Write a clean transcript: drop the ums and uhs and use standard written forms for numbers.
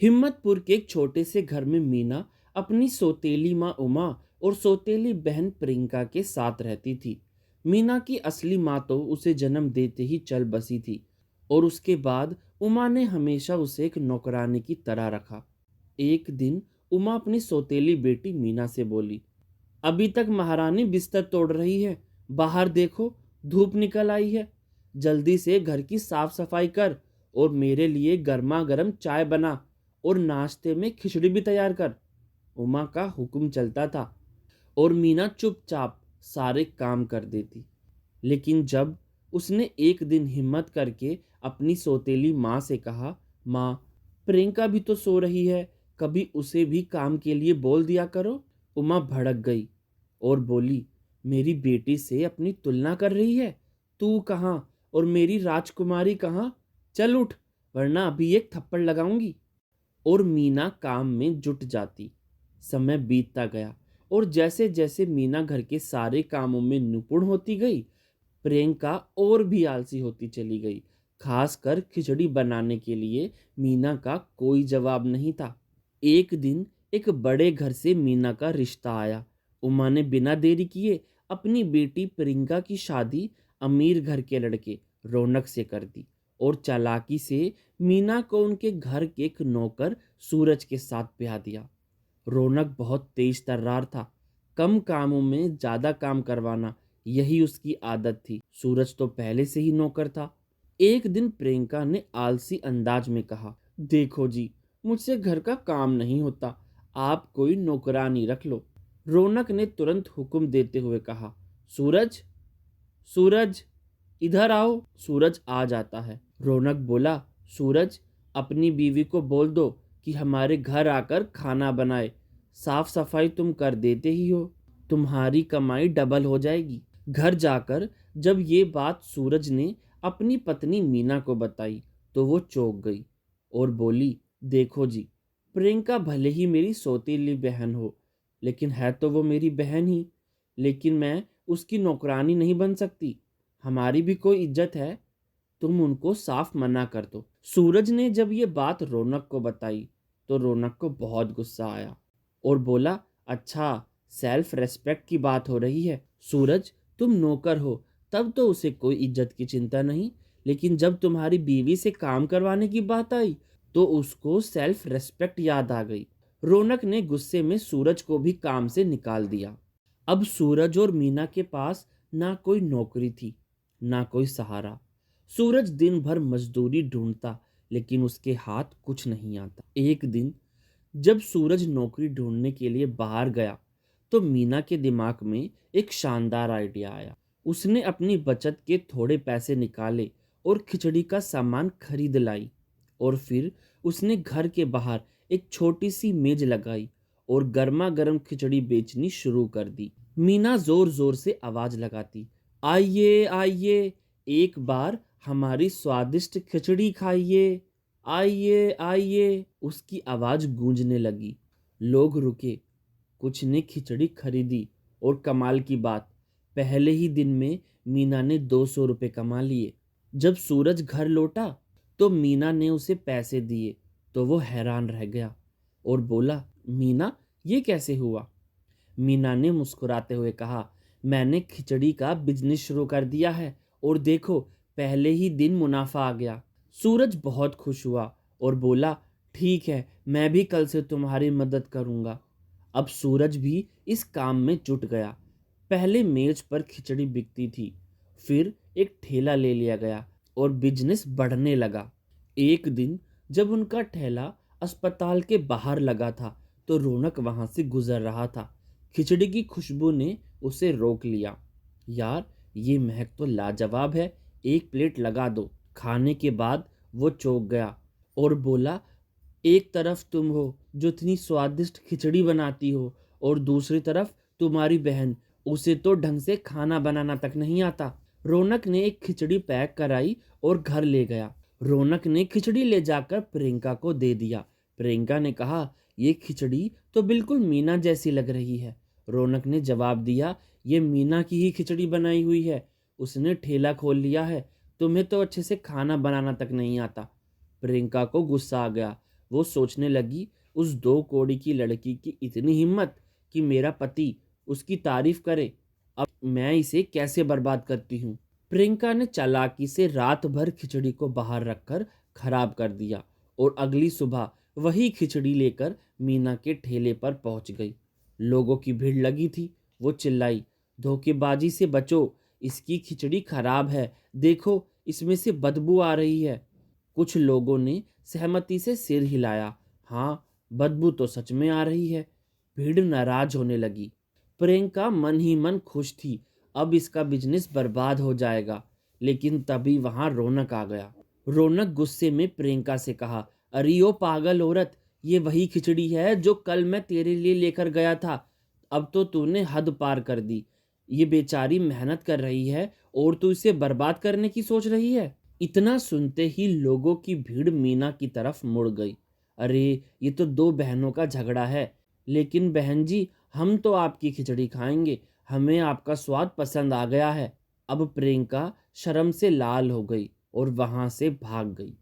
हिम्मतपुर के एक छोटे से घर में मीना अपनी सौतेली माँ उमा और सौतेली बहन प्रियंका के साथ रहती थी। मीना की असली माँ तो उसे जन्म देते ही चल बसी थी और उसके बाद उमा ने हमेशा उसे एक नौकरानी की तरह रखा। एक दिन उमा अपनी सौतेली बेटी मीना से बोली, अभी तक महारानी बिस्तर तोड़ रही है। बाहर देखो, धूप निकल आई है। जल्दी से घर की साफ सफाई कर और मेरे लिए गर्मा गर्म चाय बना और नाश्ते में खिचड़ी भी तैयार कर। उमा का हुक्म चलता था और मीना चुपचाप सारे काम कर देती। लेकिन जब उसने एक दिन हिम्मत करके अपनी सौतेली माँ से कहा, माँ, प्रियंका भी तो सो रही है, कभी उसे भी काम के लिए बोल दिया करो। उमा भड़क गई और बोली, मेरी बेटी से अपनी तुलना कर रही है? तू कहाँ और मेरी राजकुमारी कहाँ? चल उठ, वरना अभी एक थप्पड़ लगाऊंगी। और मीना काम में जुट जाती। समय बीतता गया और जैसे जैसे मीना घर के सारे कामों में निपुण होती गई, प्रियंका और भी आलसी होती चली गई। खासकर खिचड़ी बनाने के लिए मीना का कोई जवाब नहीं था। एक दिन एक बड़े घर से मीना का रिश्ता आया। उमा ने बिना देरी किए अपनी बेटी प्रियंका की शादी अमीर घर के लड़के रौनक से कर दी और चालाकी से मीना को उनके घर के एक नौकर सूरज के साथ ब्याह दिया। रौनक बहुत तेज तर्रार था। कम कामों में ज्यादा काम करवाना, यही उसकी आदत थी। सूरज तो पहले से ही नौकर था। एक दिन प्रियंका ने आलसी अंदाज में कहा, देखो जी, मुझसे घर का काम नहीं होता, आप कोई नौकरानी रख लो। रौनक ने तुरंत हुक्म देते हुए कहा, सूरज, सूरज, इधर आओ। सूरज आ जाता है। रौनक बोला, सूरज, अपनी बीवी को बोल दो कि हमारे घर आकर खाना बनाए। साफ सफाई तुम कर देते ही हो, तुम्हारी कमाई डबल हो जाएगी। घर जाकर जब ये बात सूरज ने अपनी पत्नी मीना को बताई तो वो चौंक गई और बोली, देखो जी, प्रियंका भले ही मेरी सौतेली बहन हो, लेकिन है तो वो मेरी बहन ही। लेकिन मैं उसकी नौकरानी नहीं बन सकती। हमारी भी कोई इज्जत है, तुम उनको साफ मना कर दो। सूरज ने जब ये बात रौनक को बताई तो रौनक को बहुत गुस्सा आया और बोला, अच्छा, सेल्फ रेस्पेक्ट की बात हो रही है। सूरज, तुम नौकर हो तब तो उसे कोई इज्जत की चिंता नहीं, लेकिन जब तुम्हारी बीवी से काम करवाने की बात आई तो उसको सेल्फ रेस्पेक्ट याद आ गई। रौनक ने गुस्से में सूरज को भी काम से निकाल दिया। अब सूरज और मीना के पास ना कोई नौकरी थी, ना कोई सहारा। सूरज दिन भर मजदूरी ढूंढता, लेकिन उसके हाथ कुछ नहीं आता। एक दिन जब सूरज नौकरी ढूंढने के लिए बाहर गया तो मीना के दिमाग में एक शानदार आइडिया आया। उसने अपनी बचत के थोड़े पैसे निकाले और खिचड़ी का सामान खरीद लाई और फिर उसने घर के बाहर एक छोटी सी मेज लगाई और गर्मा गर्म खिचड़ी बेचनी शुरू कर दी। मीना जोर जोर से आवाज लगाती, आइए आइए, एक बार हमारी स्वादिष्ट खिचड़ी खाइए, आइए आइए। उसकी आवाज गूंजने लगी। लोग रुके, कुछ ने खिचड़ी खरीदी और कमाल की बात, पहले ही दिन में मीना ने 200 रुपये कमा लिए। जब सूरज घर लौटा तो मीना ने उसे पैसे दिए तो वो हैरान रह गया और बोला, मीना, ये कैसे हुआ? मीना ने मुस्कुराते हुए कहा, मैंने खिचड़ी का बिजनेस शुरू कर दिया है और देखो, पहले ही दिन मुनाफा आ गया। सूरज बहुत खुश हुआ और बोला, ठीक है, मैं भी कल से तुम्हारी मदद करूंगा। अब सूरज भी इस काम में जुट गया। पहले मेज पर खिचड़ी बिकती थी, फिर एक ठेला ले लिया गया और बिजनेस बढ़ने लगा। एक दिन जब उनका ठेला अस्पताल के बाहर लगा था तो रौनक वहां से गुजर रहा था। खिचड़ी की खुशबू ने उसे रोक लिया। यार, ये महक तो लाजवाब है, एक प्लेट लगा दो। खाने के बाद वो चौंक गया और बोला, एक तरफ तुम हो जो इतनी स्वादिष्ट खिचड़ी बनाती हो और दूसरी तरफ तुम्हारी बहन, उसे तो ढंग से खाना बनाना तक नहीं आता। रौनक ने एक खिचड़ी पैक कराई और घर ले गया। रौनक ने खिचड़ी ले जाकर प्रियंका को दे दिया। प्रियंका ने कहा, ये खिचड़ी तो बिल्कुल मीना जैसी लग रही है। रौनक ने जवाब दिया, ये मीना की ही खिचड़ी बनाई हुई है, उसने ठेला खोल लिया है, तुम्हें तो अच्छे से खाना बनाना तक नहीं आता। प्रियंका को गुस्सा आ गया। वो सोचने लगी, उस 2 कौड़ी की लड़की की इतनी हिम्मत कि मेरा पति उसकी तारीफ करे। अब मैं इसे कैसे बर्बाद करती हूँ। प्रियंका ने चालाकी से रात भर खिचड़ी को बाहर रखकर खराब कर दिया और अगली सुबह वही खिचड़ी लेकर मीना के ठेले पर पहुंच गई। लोगों की भीड़ लगी थी। वो चिल्लाई, धोखेबाजी से बचो, इसकी खिचड़ी खराब है, देखो इसमें से बदबू आ रही है। कुछ लोगों ने सहमति से सिर हिलाया। हाँ, बदबू तो सच में आ रही है। भीड़ नाराज होने लगी। प्रियंका मन ही मन खुश थी, अब इसका बिजनेस बर्बाद हो जाएगा। लेकिन तभी वहां रौनक आ गया। रौनक गुस्से में प्रियंका से कहा, अरे ओ पागल औरत, ये वही खिचड़ी है जो कल मैं तेरे लिए लेकर गया था। अब तो तूने हद पार कर दी। ये बेचारी मेहनत कर रही है और तू इसे बर्बाद करने की सोच रही है। इतना सुनते ही लोगों की भीड़ मीना की तरफ मुड़ गई। अरे, ये तो 2 बहनों का झगड़ा है। लेकिन बहन जी, हम तो आपकी खिचड़ी खाएंगे, हमें आपका स्वाद पसंद आ गया है। अब प्रियंका शर्म से लाल हो गई और वहां से भाग गई।